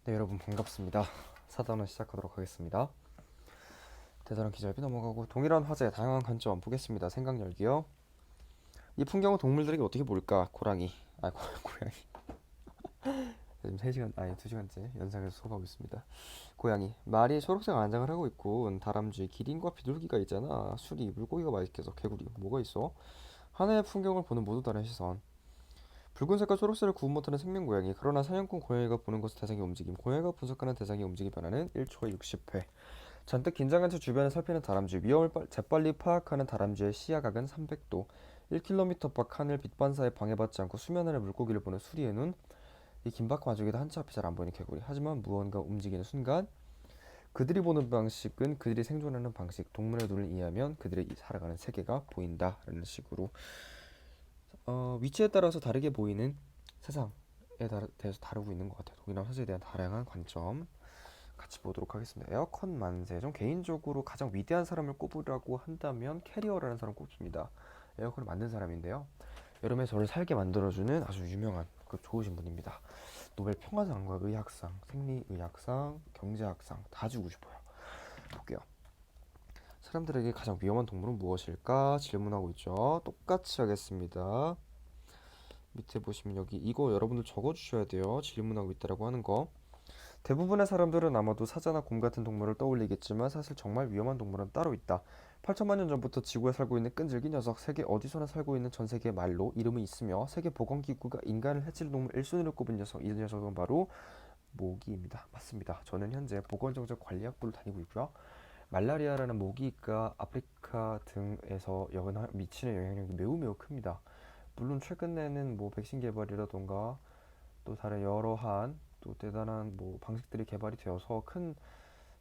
네, 여러분 반갑습니다. 사단을 시작하도록 하겠습니다. 대단한 기절비 넘어가고 동일한 화제의 다양한 관점 보겠습니다. 생각 열기요. 이 풍경은 동물들에게 어떻게 보일까? 고랑이, 고양이. 지금 3시간, 아니 2시간째 연상해서 수업하고 있습니다. 고양이, 말이 초록색 안장을 하고 있고 다람쥐, 기린과 비둘기가 있잖아. 수리, 물고기가 맛있겠어. 개구리, 뭐가 있어? 하나의 풍경을 보는 모두 다른 시선. 붉은색과 초록색을 구분 못하는 생명 고양이. 그러나 사냥꾼 고양이가 보는 것은 대상의 움직임. 고양이가 분석하는 대상의 움직임 변화는 1초에 60회. 잔뜩 긴장한 채 주변을 살피는 다람쥐. 위험을 재빨리 파악하는 다람쥐의 시야각은 300도. 1km 밖 하늘 빛 반사에 방해받지 않고 수면 아래 물고기를 보는 수리의 눈. 이 긴박한 와중에도 한치 앞이 잘 안 보이는 개구리. 하지만 무언가 움직이는 순간 그들이 보는 방식은 그들이 생존하는 방식. 동물의 눈을 이해하면 그들의 살아가는 세계가 보인다라는 식으로 위치에 따라서 다르게 보이는 세상에 대해서 다루고 있는 것 같아요. 동일한 화제에 대한 다양한 관점 같이 보도록 하겠습니다. 에어컨 만세 중 개인적으로 가장 위대한 사람을 꼽으라고 한다면 캐리어라는 사람 꼽습니다. 에어컨을 만든 사람인데요. 여름에 저를 살게 만들어주는 아주 유명한 좋으신 분입니다. 노벨 평화상과 의학상, 생리의학상, 경제학상 다 주고 싶어요. 볼게요. 사람들에게 가장 위험한 동물은 무엇일까? 질문하고 있죠. 똑같이 하겠습니다. 밑에 보시면 여기 이거 여러분들 적어주셔야 돼요. 질문하고 있다라고 하는 거. 대부분의 사람들은 아마도 사자나 곰 같은 동물을 떠올리겠지만 사실 정말 위험한 동물은 따로 있다. 8천만 년 전부터 지구에 살고 있는 끈질긴 녀석, 세계 어디서나 살고 있는 전 세계의 말로 이름이 있으며 세계보건기구가 인간을 해칠 동물 1순위로 꼽은 녀석, 이 녀석은 바로 모기입니다. 맞습니다. 저는 현재 보건정책관리학부를 다니고 있고요. 말라리아라는 모기가 아프리카 등에서 미치는 영향력이 매우 큽니다. 물론 최근에는 백신 개발이라던가 또 다른 여러한 또 대단한 방식들이 개발이 되어서 큰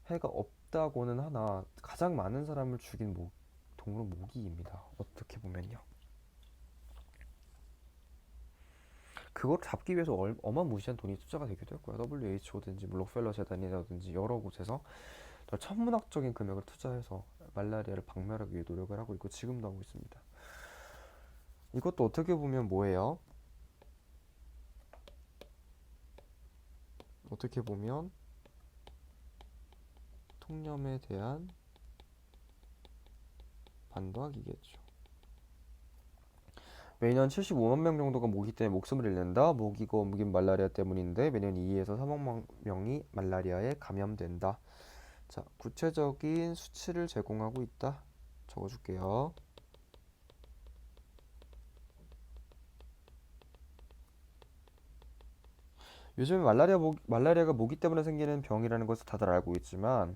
해가 없다고는 하나 가장 많은 사람을 죽인 동물은 모기입니다. 어떻게 보면요. 그걸 잡기 위해서 어마무시한 돈이 투자가 되기도 했고요. WHO든지 록펠러 재단이라든지 여러 곳에서 천문학적인 금액을 투자해서 말라리아를 박멸하기 위해 노력을 하고 있고 지금도 하고 있습니다. 이것도 어떻게 보면 뭐예요? 어떻게 보면 통념에 대한 반박이겠죠. 매년 75만 명 정도가 모기 때문에 목숨을 잃는다. 모기가 옮긴 말라리아 때문인데 매년 2에서 3억 명이 말라리아에 감염된다. 자, 구체적인 수치를 제공하고 있다. 적어줄게요. 요즘 말라리아가 모기 때문에 생기는 병이라는 것을 다들 알고 있지만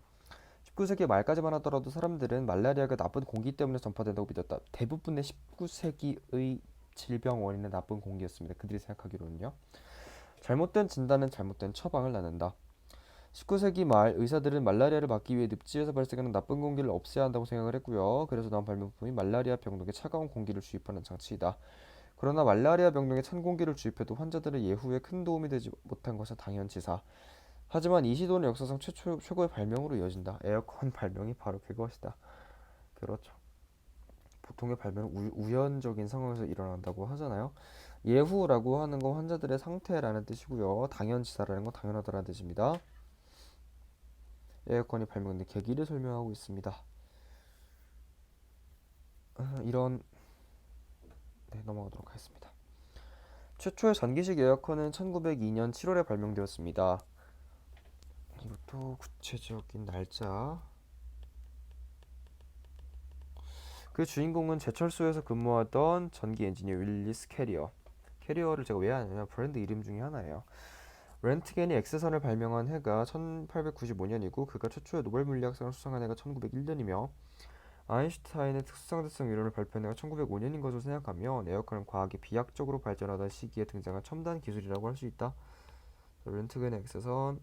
19세기 말까지만 하더라도 사람들은 말라리아가 나쁜 공기 때문에 전파된다고 믿었다. 대부분의 19세기의 질병 원인은 나쁜 공기였습니다. 그들이 생각하기로는요. 잘못된 진단은 잘못된 처방을 낳는다. 19세기 말 의사들은 말라리아를 막기 위해 늪지에서 발생하는 나쁜 공기를 없애야 한다고 생각을 했고요. 그래서 나온 발명품이 말라리아 병동에 차가운 공기를 주입하는 장치이다. 그러나 말라리아 병동에 찬 공기를 주입해도 환자들의 예후에 큰 도움이 되지 못한 것은 당연치사. 하지만 이 시도는 역사상 최고의 발명으로 이어진다. 에어컨 발명이 바로 그것이다. 그렇죠. 보통의 발명은 우연적인 상황에서 일어난다고 하잖아요. 예후라고 하는 건 환자들의 상태라는 뜻이고요. 당연치사라는 건 당연하다라는 뜻입니다. 에어컨이 발명된 계기를 설명하고 있습니다. 이런 넘어가도록 하겠습니다. 최초의 전기식 에어컨은 1902년 7월에 발명되었습니다. 이것도 구체적인 날짜. 그 주인공은 제철소에서 근무하던 전기 엔지니어 윌리스 캐리어. 캐리어를 제가 왜 하냐면 브랜드 이름 중에 하나예요. 렌트겐이 엑스선을 발명한 해가 1895년이고 그가 최초의 노벨 물리학상을 수상한 해가 1901년이며 아인슈타인의 특수상대성 이론을 발표한 해가 1905년인 것으로 생각하면 에어컨은 과학이 비약적으로 발전하던 시기에 등장한 첨단 기술이라고 할 수 있다. 렌트겐 엑스선,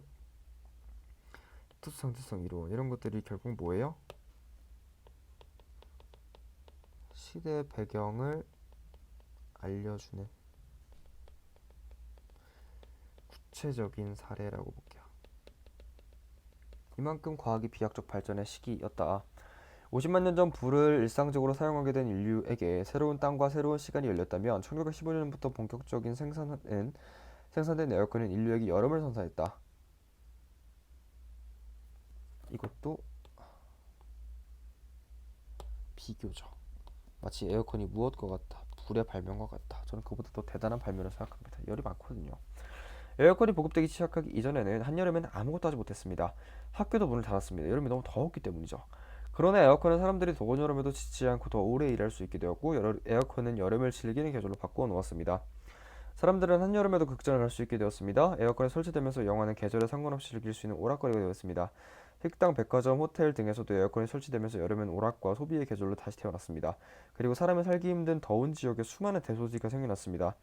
특수상대성 이론 이런 것들이 결국 뭐예요? 시대 배경을 알려주는 구체적인 사례라고 볼게요. 이만큼 과학이 비약적 발전의 시기였다. 50만 년 전 불을 일상적으로 사용하게 된 인류에게 새로운 땅과 새로운 시간이 열렸다면 1915년부터 본격적인 생산된 에어컨은 인류에게 여름을 선사했다. 이것도 비교적 마치 에어컨이 무엇과 같다. 불의 발명과 같다. 저는 그보다 더 대단한 발명을 생각합니다. 열이 많거든요. 에어컨이 보급되기 시작하기 이전에는 한여름에는 아무것도 하지 못했습니다. 학교도 문을 닫았습니다. 여름이 너무 더웠기 때문이죠. 그러나 에어컨은 사람들이 더운 여름에도 지치지 않고 더 오래 일할 수 있게 되었고 에어컨은 여름을 즐기는 계절로 바꾸어 놓았습니다. 사람들은 한여름에도 극장을 갈 수 있게 되었습니다. 에어컨이 설치되면서 영화는 계절에 상관없이 즐길 수 있는 오락거리가 되었습니다. 식당, 백화점, 호텔 등에서도 에어컨이 설치되면서 여름엔 오락과 소비의 계절로 다시 태어났습니다. 그리고 사람이 살기 힘든 더운 지역에 수많은 대도시가 생겨났습니다.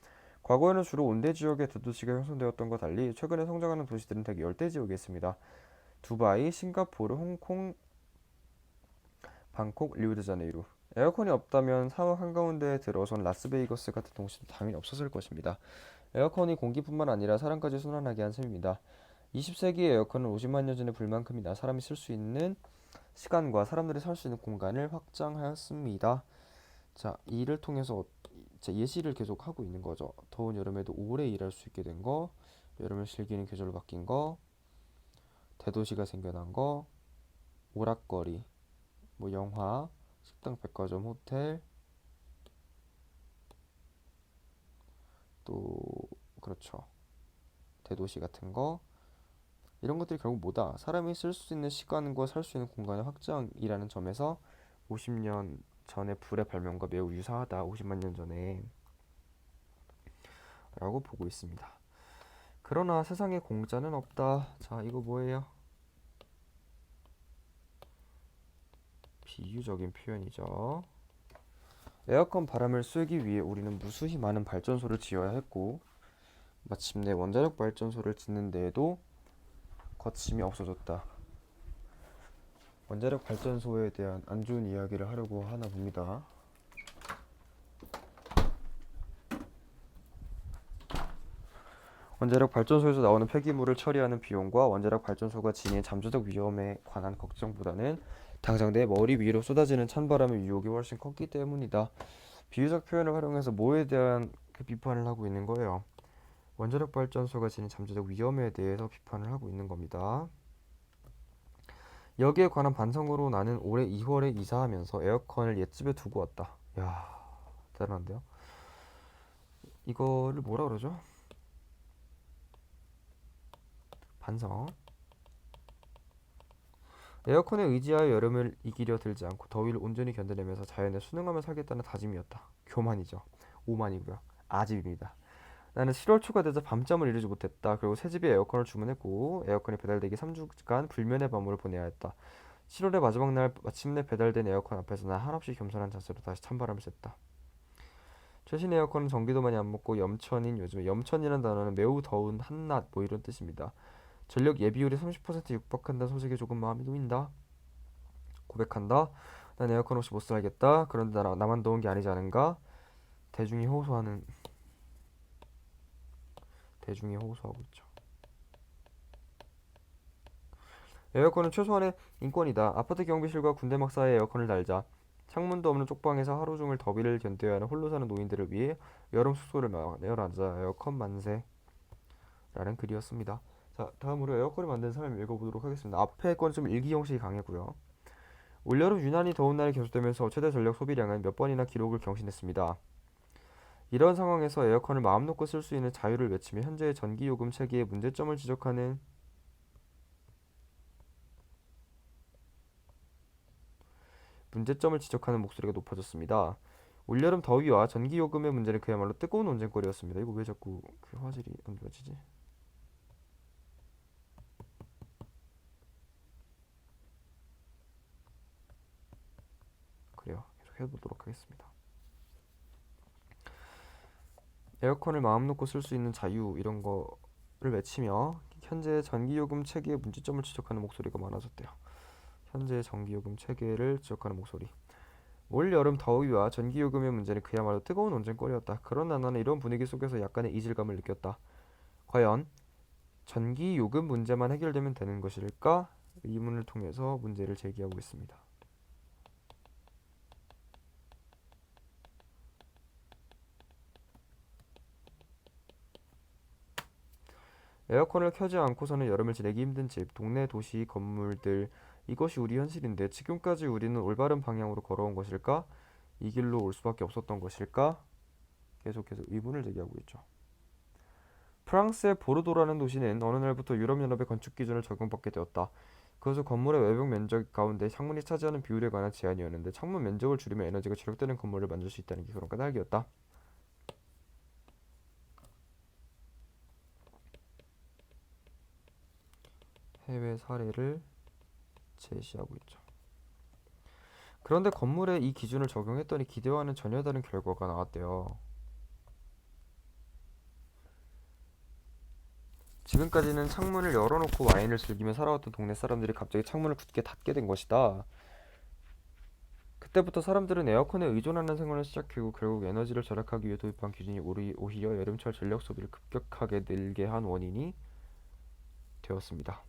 과거에는 주로 온대 지역에 대도시가 형성되었던 것과 달리 최근에 성장하는 도시들은 대개 열대 지역에 있습니다. 두바이, 싱가포르, 홍콩, 방콕, 리우데자네이루. 에어컨이 없다면 사막 한가운데에 들어선 라스베이거스 같은 도시도 당연히 없었을 것입니다. 에어컨이 공기뿐만 아니라 사람까지 순환하게 한 셈입니다. 20세기의 에어컨은 50만 년 전의 불만큼이나 사람이 쓸 수 있는 시간과 사람들이 살 수 있는 공간을 확장하였습니다. 자, 이를 통해서 예시를 계속 하고 있는 거죠. 더운 여름에도 오래 일할 수 있게 된 거, 여름을 즐기는 계절로 바뀐 거, 대도시가 생겨난 거, 오락거리, 뭐 영화, 식당, 백화점, 호텔, 또 그렇죠. 대도시 같은 거 이런 것들이 결국 뭐다? 사람이 쓸 수 있는 시간과 살 수 있는 공간의 확장이라는 점에서 50년 전의 불의 발명과 매우 유사하다. 50만 년 전에 라고 보고 있습니다. 그러나 세상에 공짜는 없다. 자, 이거 뭐예요? 비유적인 표현이죠. 에어컨 바람을 쐬기 위해 우리는 무수히 많은 발전소를 지어야 했고 마침내 원자력 발전소를 짓는 데에도 거침이 없어졌다. 원자력 발전소에 대한 안 좋은 이야기를 하려고 하나 봅니다. 원자력 발전소에서 나오는 폐기물을 처리하는 비용과 원자력 발전소가 지닌 잠재적 위험에 관한 걱정보다는 당장 내 머리 위로 쏟아지는 찬바람의 유혹이 훨씬 컸기 때문이다. 비유적 표현을 활용해서 뭐에 대한 그 비판을 하고 있는 거예요? 원자력 발전소가 지닌 잠재적 위험에 대해서 비판을 하고 있는 겁니다. 여기에 관한 반성으로 나는 올해 2월에 이사하면서 에어컨을 옛집에 두고 왔다. 야, 대단한데요? 이거를 뭐라 그러죠? 반성. 에어컨에 의지하여 여름을 이기려 들지 않고 더위를 온전히 견뎌내면서 자연에 순응하며 살겠다는 다짐이었다. 교만이죠. 오만이고요. 아집입니다. 나는 7월 초가 되자 밤잠을 이루지 못했다. 그리고 새 집에 에어컨을 주문했고 에어컨이 배달되기 3주간 불면의 밤을 보내야 했다. 7월의 마지막 날 마침내 배달된 에어컨 앞에서 난 한없이 겸손한 자세로 다시 찬바람을 쐈다. 최신 에어컨은 전기도 많이 안 먹고 염천인 요즘에 염천이라는 단어는 매우 더운 한낮 뭐 이런 뜻입니다. 전력 예비율이 30% 육박한다는 소식에 조금 마음이 놓인다. 고백한다. 난 에어컨 없이 못 살겠다. 그런데 나만 더운 게 아니지 않은가? 대중이 호소하는 대중이 호소하고 있죠. 에어컨은 최소한의 인권이다. 아파트 경비실과 군대 막사에 에어컨을 달자. 창문도 없는 쪽방에서 하루 종일 더위를 견뎌야 하는 홀로 사는 노인들을 위해 여름 숙소를 내어놨자 에어컨 만세. 라는 글이었습니다. 자, 다음으로 에어컨을 만든 사람 읽어보도록 하겠습니다. 앞에 건 좀 일기 형식이 강했고요. 올여름 유난히 더운 날이 계속되면서 최대 전력 소비량은 몇 번이나 기록을 경신했습니다. 이런 상황에서 에어컨을 마음 놓고 쓸 수 있는 자유를 외치며 현재의 전기요금 체계의 문제점을 지적하는 목소리가 높아졌습니다. 올여름 더위와 전기요금의 문제는 그야말로 뜨거운 논쟁거리였습니다. 이거 왜 자꾸 그 화질이 안 좋아지지? 그래요. 계속 해보도록 하겠습니다. 에어컨을 마음 놓고 쓸 수 있는 자유 이런 거를 외치며 현재 전기요금 체계의 문제점을 지적하는 목소리가 많아졌대요. 현재 전기요금 체계를 지적하는 목소리. 올 여름 더위와 전기요금의 문제는 그야말로 뜨거운 논쟁거리였다. 그러나 나는 이런 분위기 속에서 약간의 이질감을 느꼈다. 과연 전기요금 문제만 해결되면 되는 것일까? 의문을 통해서 문제를 제기하고 있습니다. 에어컨을 켜지 않고서는 여름을 지내기 힘든 집, 동네 도시 건물들, 이것이 우리 현실인데 지금까지 우리는 올바른 방향으로 걸어온 것일까? 이 길로 올 수밖에 없었던 것일까? 계속해서 의문을 제기하고 있죠. 프랑스의 보르도라는 도시는 어느 날부터 유럽연합의 건축 기준을 적용받게 되었다. 그것은 건물의 외벽 면적 가운데 창문이 차지하는 비율에 관한 제한이었는데 창문 면적을 줄이면 에너지가 절약되는 건물을 만들 수 있다는 게 그런 까닭이었다. 해외 사례를 제시하고 있죠. 그런데 건물에 이 기준을 적용했더니 기대와는 전혀 다른 결과가 나왔대요. 지금까지는 창문을 열어놓고 와인을 즐기며 살아왔던 동네 사람들이 갑자기 창문을 굳게 닫게 된 것이다. 그때부터 사람들은 에어컨에 의존하는 생활을 시작하고 결국 에너지를 절약하기 위해 도입한 기준이 오히려 여름철 전력 소비를 급격하게 늘게 한 원인이 되었습니다.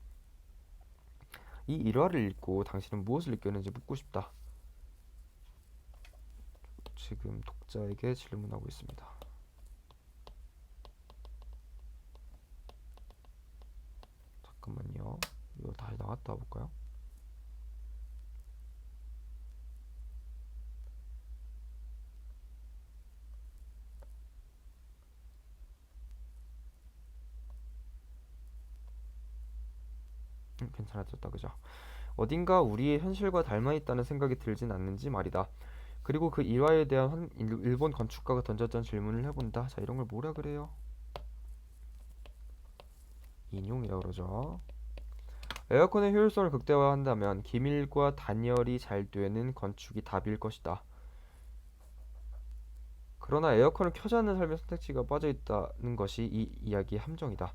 이 일화를 읽고 당신은 무엇을 느꼈는지 묻고 싶다. 지금 독자에게 질문하고 있습니다. 잠깐만요. 이거 다시 나갔다 볼까요? 괜찮아졌다, 그죠? 어딘가 우리의 현실과 닮아 있다는 생각이 들진 않는지 말이다. 그리고 그 일화에 대한 일본 건축가가 던졌던 질문을 해본다. 자, 이런 걸 뭐라 그래요? 인용이라고 그러죠. 에어컨의 효율성을 극대화한다면 기밀과 단열이 잘 되는 건축이 답일 것이다. 그러나 에어컨을 켜지 않는 삶의 선택지가 빠져있다는 것이 이 이야기의 함정이다.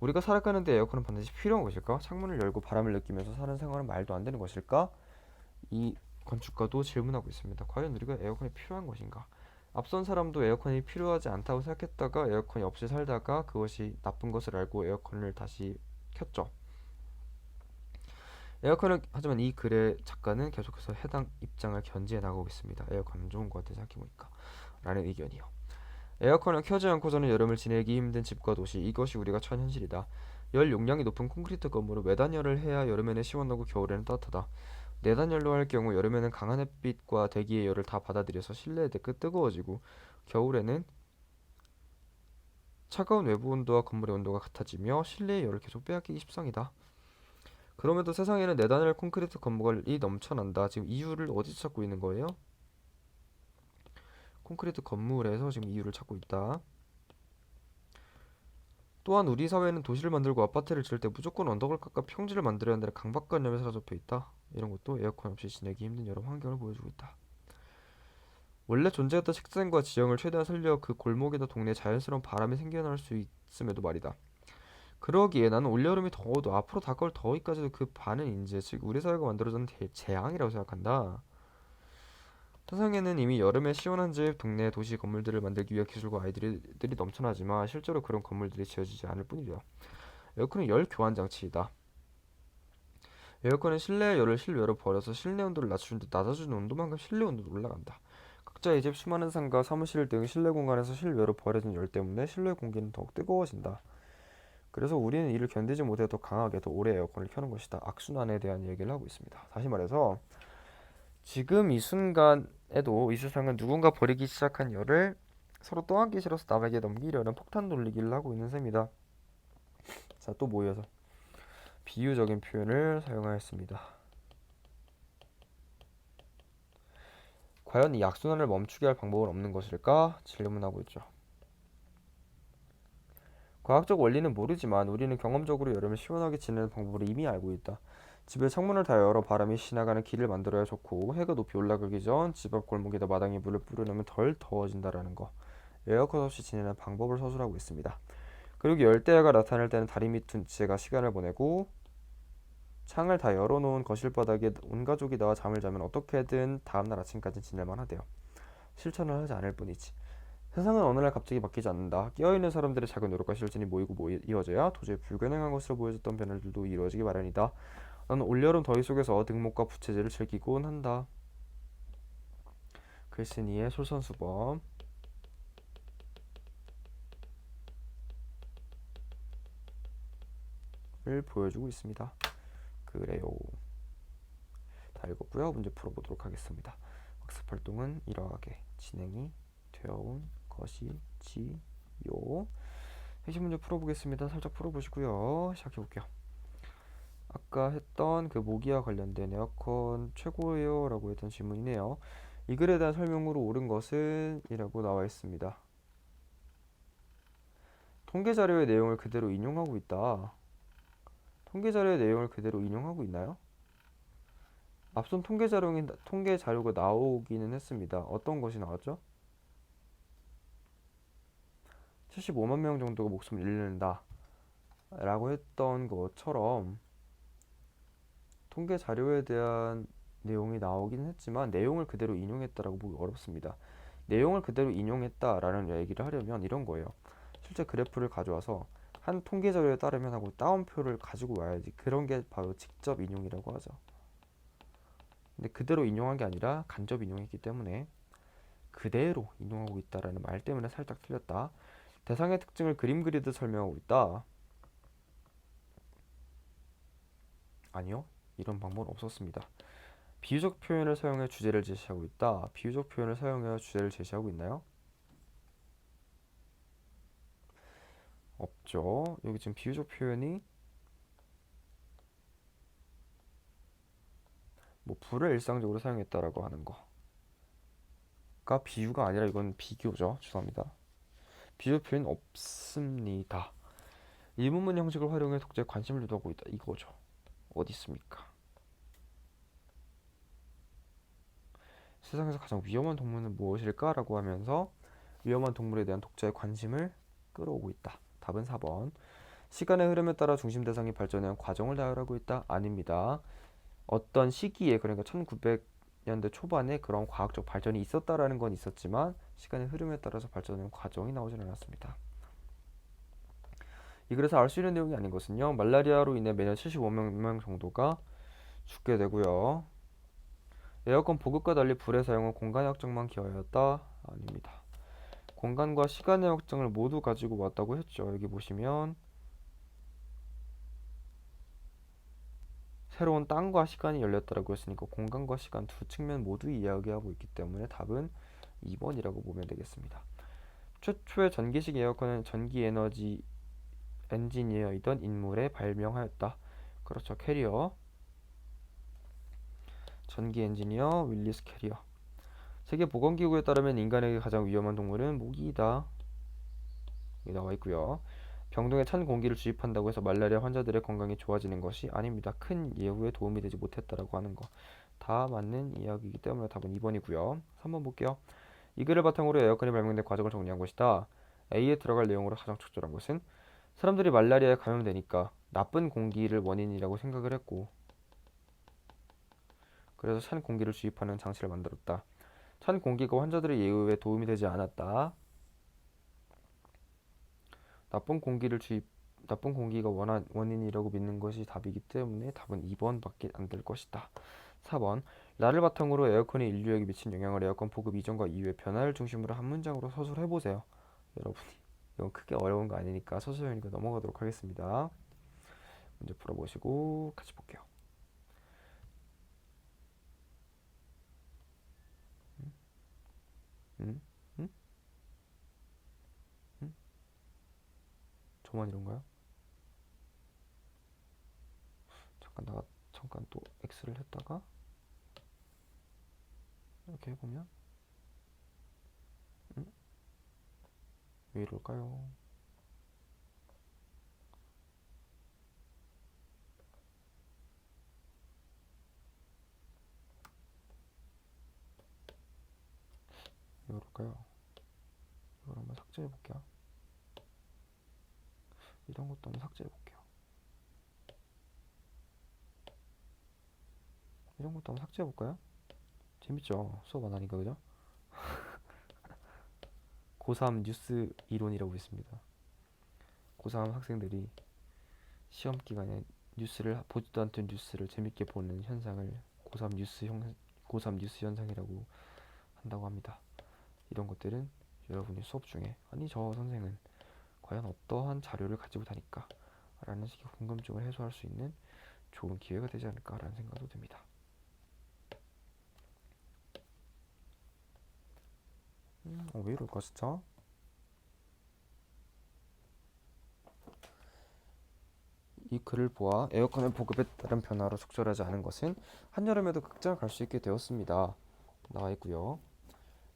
우리가 살아가는데 에어컨은 반드시 필요한 것일까? 창문을 열고 바람을 느끼면서 사는 생활은 말도 안 되는 것일까? 이 건축가도 질문하고 있습니다. 과연 우리가 에어컨이 필요한 것인가? 앞선 사람도 에어컨이 필요하지 않다고 생각했다가 에어컨이 없이 살다가 그것이 나쁜 것을 알고 에어컨을 다시 켰죠. 하지만 이 글의 작가는 계속해서 해당 입장을 견지해 나가고 있습니다. 에어컨은 좋은 것 같아 생각해보니까 라는 의견이요. 에어컨을 켜지 않고서는 여름을 지내기 힘든 집과 도시, 이것이 우리가 처한 현실이다. 열 용량이 높은 콘크리트 건물은 외단열을 해야 여름에는 시원하고 겨울에는 따뜻하다. 내단열로 할 경우 여름에는 강한 햇빛과 대기의 열을 다 받아들여서 실내에 뜨거워지고 겨울에는 차가운 외부 온도와 건물의 온도가 같아지며 실내의 열을 계속 빼앗기기 십상이다. 그럼에도 세상에는 내단열 콘크리트 건물이 넘쳐난다. 지금 이유를 어디서 찾고 있는 거예요? 콘크리트 건물에서 지금 이유를 찾고 있다. 또한 우리 사회는 도시를 만들고 아파트를 지을 때 무조건 언덕을 깎아 평지를 만들어야 한다는 강박관념에 사로잡혀 있다. 이런 것도 에어컨 없이 지내기 힘든 여름 환경을 보여주고 있다. 원래 존재했던 식생과 지형을 최대한 살려 그 골목이나 동네에 자연스러운 바람이 생겨날 수 있음에도 말이다. 그러기에 나는 올여름이 더워도 앞으로 다가올 더위까지도 그 반은 인재, 즉 우리 사회가 만들어준 재앙이라고 생각한다. 세상에는 이미 여름에 시원한 집, 동네, 도시 건물들을 만들기 위해 기술과 아이디어들이 넘쳐나지만 실제로 그런 건물들이 지어지지 않을 뿐이다. 에어컨은 열 교환 장치이다. 에어컨은 실내의 열을 실외로 버려서 실내 온도를 낮추는데 낮아주는 온도만큼 실내 온도도 올라간다. 각자의 집, 수많은 상가, 사무실 등 실내 공간에서 실외로 버려진 열 때문에 실내 공기는 더욱 뜨거워진다. 그래서 우리는 이를 견디지 못해 더 강하게 더 오래 에어컨을 켜는 것이다. 악순환에 대한 얘기를 하고 있습니다. 다시 말해서 지금 이 순간에도 이 세상은 누군가 버리기 시작한 열을 서로 떠안기 싫어서 남에게 넘기려는 폭탄 돌리기를 하고 있는 셈이다. 자, 또 모여서 비유적인 표현을 사용하였습니다. 과연 이 악순환을 멈추게 할 방법은 없는 것일까? 질문하고 있죠. 과학적 원리는 모르지만 우리는 경험적으로 여름을 시원하게 지내는 방법을 이미 알고 있다. 집에 창문을 다 열어 바람이 지나가는 길을 만들어야 좋고 해가 높이 올라가기 전 집 앞 골목에다 마당에 물을 뿌려놓으면 덜 더워진다라는 거. 에어컨 없이 지내는 방법을 서술하고 있습니다. 그리고 열대야가 나타날 때는 다리 밑 둔치가 시간을 보내고 창을 다 열어놓은 거실 바닥에 온 가족이 나와 잠을 자면 어떻게든 다음날 아침까지 지낼만 하대요. 실천을 하지 않을 뿐이지. 세상은 어느 날 갑자기 바뀌지 않는다. 깨어있는 사람들의 작은 노력과 실천이 이어져야 도저히 불가능한 것으로 보여졌던 변화들도 이루어지기 마련이다. 나는 올여름 더위 속에서 등목과 부채질을 즐기곤 한다. 글쓴이의 솔선수범을 보여주고 있습니다. 그래요. 다 읽었고요. 문제 풀어보도록 하겠습니다. 학습 활동은 이러하게 진행이 되어 온 것이지요. 핵심 문제 풀어보겠습니다. 살짝 풀어보시고요. 시작해볼게요. 아까 했던 그 모기와 관련된 에어컨 최고예요 라고 했던 질문이네요. 이 글에 대한 설명으로 옳은 것은 이라고 나와 있습니다. 통계 자료의 내용을 그대로 인용하고 있다. 통계 자료의 내용을 그대로 인용하고 있나요? 앞선 통계 자료가 나오기는 했습니다. 어떤 것이 나왔죠? 75만 명 정도가 목숨을 잃는다 라고 했던 것처럼 통계 자료에 대한 내용이 나오기는 했지만 내용을 그대로 인용했다라고 보기 어렵습니다. 내용을 그대로 인용했다라는 얘기를 하려면 이런 거예요. 실제 그래프를 가져와서 한 통계 자료에 따르면 하고 따옴표를 가지고 와야지. 그런 게 바로 직접 인용이라고 하죠. 근데 그대로 인용한 게 아니라 간접 인용했기 때문에 그대로 인용하고 있다라는 말 때문에 살짝 틀렸다. 대상의 특징을 그림 그리듯 설명하고 있다. 아니요. 이런 방법은 없었습니다. 비유적 표현을 사용해 주제를 제시하고 있다. 비유적 표현을 사용해 주제를 제시하고 있나요? 없죠. 여기 지금 비유적 표현이 뭐 불을 일상적으로 사용했다라고 하는 거가 비유가 아니라 이건 비교죠. 죄송합니다. 비유적 표현 없습니다. 의문문 형식을 활용해 독자의 관심을 유도하고 있다. 이거죠. 어디 있습니까? 세상에서 가장 위험한 동물은 무엇일까? 라고 하면서 위험한 동물에 대한 독자의 관심을 끌어오고 있다. 답은 4번. 시간의 흐름에 따라 중심 대상이 발전한 과정을 나열하고 있다. 아닙니다. 어떤 시기에, 그러니까 1900년대 초반에 그런 과학적 발전이 있었다라는 건 있었지만 시간의 흐름에 따라서 발전한 과정이 나오진 않았습니다. 이 글에서 알 수 있는 내용이 아닌 것은요. 말라리아로 인해 매년 75명 정도가 죽게 되고요. 에어컨 보급과 달리 불의 사용은 공간의 확장만 기여하였다. 아닙니다. 공간과 시간의 확장을 모두 가지고 왔다고 했죠. 여기 보시면 새로운 땅과 시간이 열렸다라고 했으니까 공간과 시간 두 측면 모두 이야기하고 있기 때문에 답은 2번이라고 보면 되겠습니다. 최초의 전기식 에어컨은 전기 에너지 엔지니어이던 인물에 발명하였다. 그렇죠. 캐리어. 전기 엔지니어 윌리스 캐리어. 세계보건기구에 따르면 인간에게 가장 위험한 동물은 모기이다. 여기 나와 있고요. 병동에 찬 공기를 주입한다고 해서 말라리아 환자들의 건강이 좋아지는 것이 아닙니다. 큰 예후에 도움이 되지 못했다라고 하는 거. 다 맞는 이야기이기 때문에 답은 2번이고요. 3번 볼게요. 이 글을 바탕으로 에어컨이 발명된 과정을 정리한 것이다. A에 들어갈 내용으로 가장 적절한 것은 사람들이 말라리아에 감염되니까 나쁜 공기를 원인이라고 생각을 했고 그래서 찬 공기를 주입하는 장치를 만들었다. 찬 공기가 환자들의 예후에 도움이 되지 않았다. 나쁜 공기가 원인이라고 믿는 것이 답이기 때문에 답은 2번밖에 안 될 것이다. 4번. 나를 바탕으로 에어컨이 인류에게 미친 영향을 에어컨 보급 이전과 이후의 변화를 중심으로 한 문장으로 서술해 보세요. 여러분이 이건 크게 어려운 거 아니니까 서술형이니까 넘어가도록 하겠습니다. 문제 풀어보시고 같이 볼게요. 음? 음? 음? 저만 이런가요? 잠깐 또 X를 했다가 이렇게 해보면 왜 이럴까요? 왜 이럴까요? 이걸 한번 삭제해 볼게요. 이런 것도 한번 삭제해 볼게요. 이런 것도 한번 삭제해 볼까요? 재밌죠? 수업 안 하니까 그죠? 고3 뉴스 이론이라고 있습니다. 고3 학생들이 시험 기간에 뉴스를 보지도 않던 뉴스를 재밌게 보는 현상을 고3 뉴스 현상이라고 한다고 합니다. 이런 것들은 여러분이 수업 중에 아니 저 선생은 과연 어떠한 자료를 가지고 다닐까 라는 식의 궁금증을 해소할 수 있는 좋은 기회가 되지 않을까 라는 생각도 듭니다. 왜 이럴까 진짜? 이 글을 보아 에어컨의 보급에 따른 변화로 적절하지 않은 것은 한여름에도 극장을 갈 수 있게 되었습니다. 나와 있고요.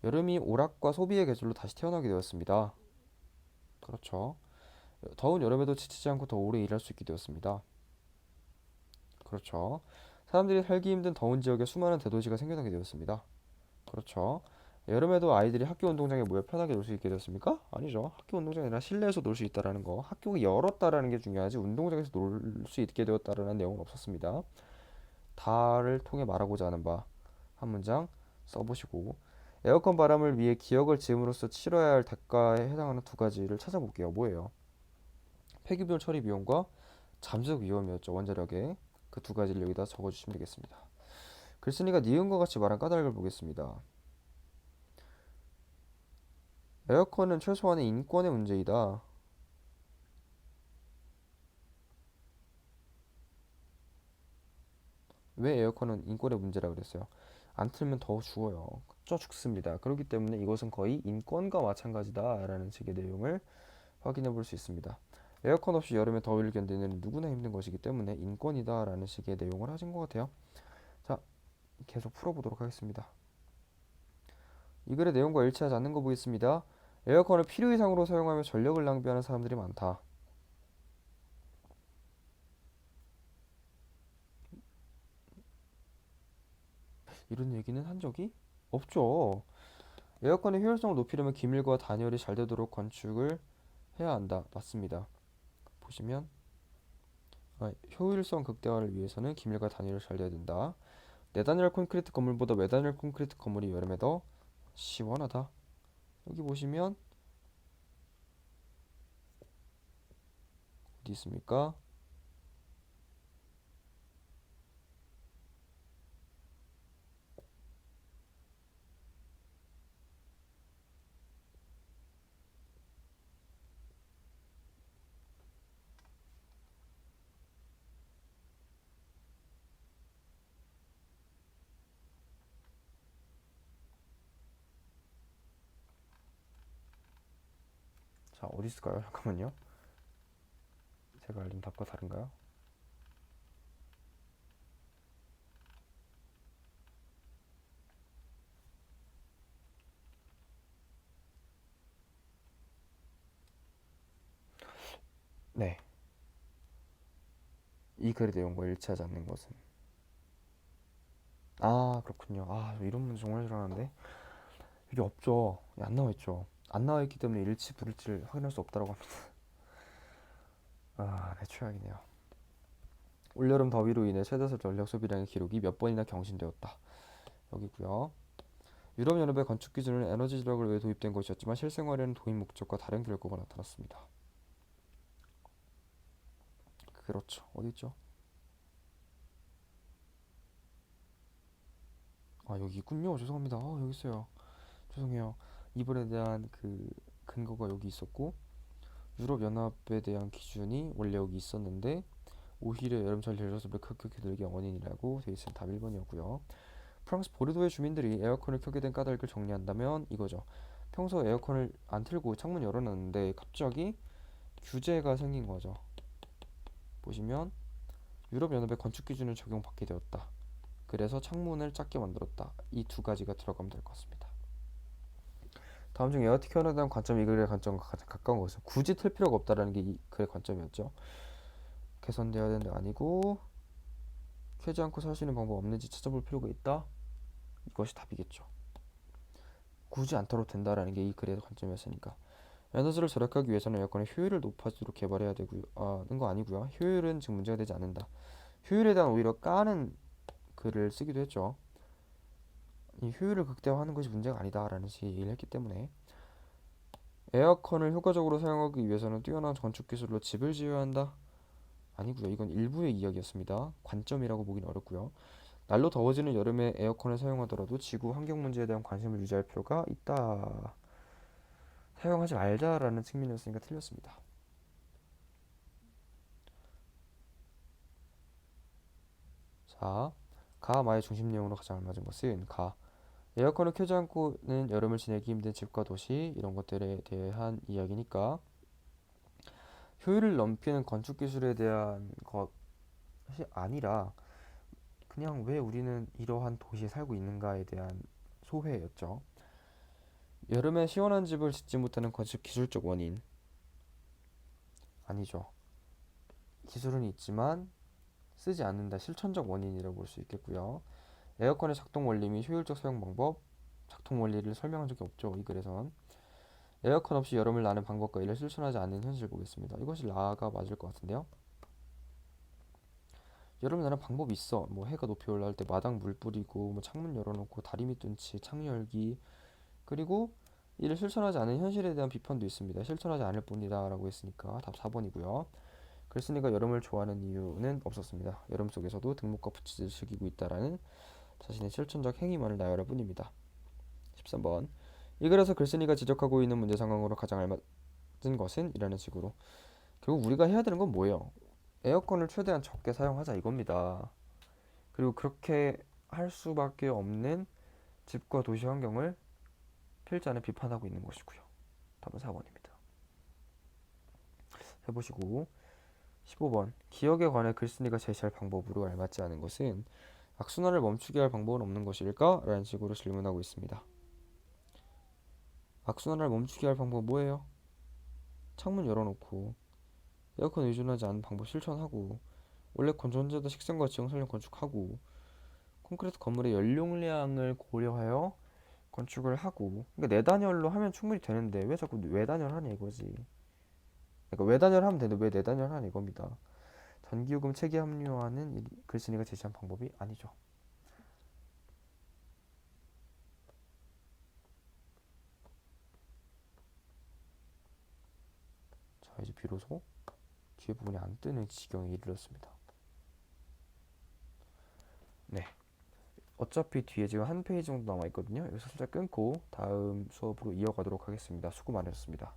여름이 오락과 소비의 계절로 다시 태어나게 되었습니다. 그렇죠. 더운 여름에도 지치지 않고 더 오래 일할 수 있게 되었습니다. 그렇죠. 사람들이 살기 힘든 더운 지역에 수많은 대도시가 생겨나게 되었습니다. 그렇죠. 여름에도 아이들이 학교 운동장에 모여 편하게 놀 수 있게 되었습니까? 아니죠. 학교 운동장이 아니라 실내에서 놀 수 있다라는 거. 학교가 열었다라는 게 중요하지 운동장에서 놀 수 있게 되었다라는 내용은 없었습니다. 다를 통해 말하고자 하는 바 한 문장 써보시고 에어컨 바람을 위해 기억을 지음으로써 치러야 할 대가에 해당하는 두 가지를 찾아볼게요. 뭐예요? 폐기물 처리 비용과 잠수적 위험이었죠. 원자력에 그 두 가지를 여기다 적어주시면 되겠습니다. 글쓴이가 니은과 같이 말한 까닭을 보겠습니다. 에어컨은 최소한의 인권의 문제이다. 왜 에어컨은 인권의 문제라 그랬어요? 안 틀면 더 죽어요. 쪄 죽습니다. 그렇기 때문에 이것은 거의 인권과 마찬가지다라는 식의 내용을 확인해 볼 수 있습니다. 에어컨 없이 여름에 더위를 견디는 누구나 힘든 것이기 때문에 인권이다라는 식의 내용을 하신 것 같아요. 자, 계속 풀어보도록 하겠습니다. 이 글의 내용과 일치하지 않는 거 보겠습니다. 에어컨을 필요 이상으로 사용하며 전력을 낭비하는 사람들이 많다. 이런 얘기는 한 적이 없죠. 에어컨의 효율성을 높이려면 기밀과 단열이 잘 되도록 건축을 해야 한다. 맞습니다. 보시면 효율성 극대화를 위해서는 기밀과 단열이 잘 돼야 된다. 내단열 콘크리트 건물보다 외단열 콘크리트 건물이 여름에 더 시원하다. 여기 보시면 어디 있습니까? 자, 어디 있을까요? 잠깐만요. 제가 알던 답과 다른가요? 네. 이 글의 내용과 일치하지 않는 것은 그렇군요. 이런 문제 정말 싫어하는데 이게 없죠. 안 나와 있죠. 안 나와 있기 때문에 일치 불일치를 확인할 수 없다고 합니다. 네, 최악이네요. 올여름 더위로 인해 최다수 전력 소비량의 기록이 몇 번이나 경신되었다. 여기고요. 유럽 연합의 건축 기준은 에너지 절약을 위해 도입된 것이었지만 실생활에는 도입 목적과 다른 결과가 나타났습니다. 그렇죠. 어디 있죠? 여기 있군요. 죄송합니다. 여기 있어요. 죄송해요. 이번에 대한 그 근거가 여기 있었고 유럽 연합에 대한 기준이 원래 여기 있었는데 오히려 여름철 제조습을 급격히 늘게 원인이라고 되어 있으면 답 1번이었고요. 프랑스 보르도의 주민들이 에어컨을 켜게 된 까닭을 정리한다면 이거죠. 평소 에어컨을 안 틀고 창문 열어놨는데 갑자기 규제가 생긴 거죠. 보시면 유럽연합의 건축 기준을 적용받게 되었다. 그래서 창문을 작게 만들었다. 이 두 가지가 들어가면 될 것 같습니다. 다음 중 에어티케어에 대한 관점이 이 글의 관점과 가장 가까운 것은 굳이 틀 필요가 없다라는 게 이 글의 관점이었죠. 개선되어야 되는 게 아니고 켜지 않고 살 수 있는 방법 없는지 찾아볼 필요가 있다. 이것이 답이겠죠. 굳이 안 털어도 된다라는 게 이 글의 관점이었으니까. 에너지를 절약하기 위해서는 에어컨의 효율을 높아지도록 개발해야 되고요. 는 거 아니고요. 효율은 지금 문제가 되지 않는다. 효율에 대한 오히려 까는 글을 쓰기도 했죠. 이 효율을 극대화하는 것이 문제가 아니다라는 식의 얘기를 했기 때문에 에어컨을 효과적으로 사용하기 위해서는 뛰어난 건축 기술로 집을 지어야 한다. 아니고요. 이건 일부의 이야기였습니다. 관점이라고 보기는 어렵고요. 날로 더워지는 여름에 에어컨을 사용하더라도 지구 환경 문제에 대한 관심을 유지할 필요가 있다. 사용하지 말자라는 측면이었으니까 틀렸습니다. 자, 가 마의 중심 내용으로 가장 알맞은 것은 가. 에어컨을 켜지 않고는 여름을 지내기 힘든 집과 도시 이런 것들에 대한 이야기니까 효율을 넘기는 건축 기술에 대한 것이 아니라 그냥 왜 우리는 이러한 도시에 살고 있는가에 대한 소회였죠. 여름에 시원한 집을 짓지 못하는 건축 기술적 원인 아니죠. 기술은 있지만 쓰지 않는다 실천적 원인이라고 볼 수 있겠고요. 에어컨의 작동 원리 및 효율적 사용 방법 작동 원리를 설명한 적이 없죠. 이 글에선 에어컨 없이 여름을 나는 방법과 이를 실천하지 않는 현실 보겠습니다. 이것이 라가 맞을 것 같은데요. 여름에 나는 방법이 있어. 뭐 해가 높이 올라올 때 마당 물 뿌리고 뭐 창문 열어놓고 다리미 뚫기 창 열기 그리고 이를 실천하지 않은 현실에 대한 비판도 있습니다. 실천하지 않을 뿐이다 라고 했으니까 답 4번이고요. 글쓴이가 여름을 좋아하는 이유는 없었습니다. 여름 속에서도 등목과 부치를 즐기고 있다라는 자신의 실천적 행위만을 나열할 뿐입니다. 13번 이 글에서 글쓴이가 지적하고 있는 문제 상황으로 가장 알맞은 것은? 이라는 식으로 결국 우리가 해야 되는 건 뭐예요? 에어컨을 최대한 적게 사용하자 이겁니다. 그리고 그렇게 할 수밖에 없는 집과 도시 환경을 필자는 비판하고 있는 것이고요. 답은 4번입니다. 해보시고 15번 기억에 관해 글쓴이가 제시할 방법으로 알맞지 않은 것은 악순환을 멈추게 할 방법은 없는 것일까? 라는 식으로 질문하고 있습니다. 악순환을 멈추게 할 방법 뭐예요? 창문 열어놓고 에어컨 의존하지 않는 방법 실천하고 원래 건전지다 식생과 지형 설정 건축하고 콘크리트 건물의 연용량을 고려하여 건축을 하고 그러니까 내단열로 하면 충분히 되는데 왜 자꾸 외단열 하냐 이거지. 그러니까 외단열 하면 되는데 왜 내단열 하냐 이겁니다. 전기요금 체계 합류화는 글쓴이가 제시한 방법이 아니죠. 자 이제 비로소 뒤에 부분이 안 뜨는 지경에 이르렀습니다. 네. 어차피 뒤에 지금 한 페이지 정도 남아 있거든요. 여기서 살짝 끊고 다음 수업으로 이어가도록 하겠습니다. 수고 많으셨습니다.